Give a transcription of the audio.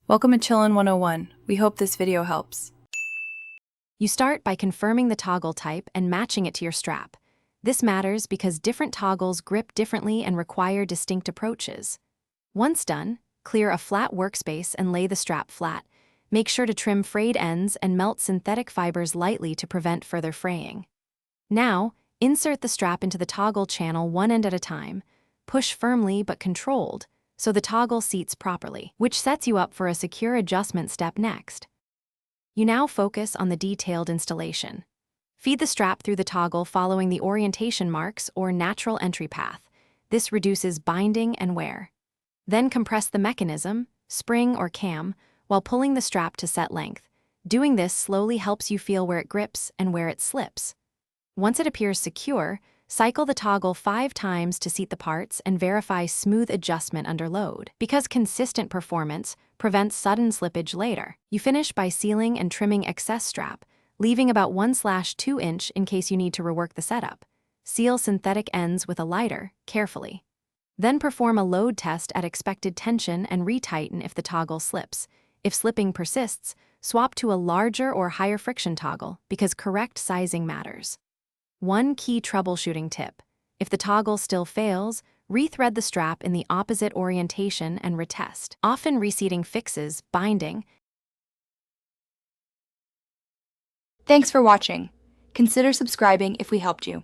Welcome to Chillin' 101. We hope this video helps. You start by confirming the toggle type and matching it to your strap. This matters because different toggles grip differently and require distinct approaches. Once done, clear a flat workspace and lay the strap flat. Make sure to trim frayed ends and melt synthetic fibers lightly to prevent further fraying. Now, insert the strap into the toggle channel one end at a time. Push firmly but controlled, so the toggle seats properly, which sets you up for a secure adjustment step next. You now focus on the detailed installation. Feed the strap through the toggle following the orientation marks or natural entry path. This reduces binding and wear. Then compress the mechanism, spring or cam, while pulling the strap to set length. Doing this slowly helps you feel where it grips and where it slips. Once it appears secure, cycle the toggle 5 times to seat the parts and verify smooth adjustment under load. Because consistent performance prevents sudden slippage later, you finish by sealing and trimming excess strap, leaving about 1/2 inch in case you need to rework the setup. Seal synthetic ends with a lighter, carefully. Then perform a load test at expected tension and retighten if the toggle slips. If slipping persists, swap to a larger or higher friction toggle because correct sizing matters. One key troubleshooting tip: if the toggle still fails, rethread the strap in the opposite orientation and retest. Often reseating fixes binding. Thanks for watching. Consider subscribing if we helped you.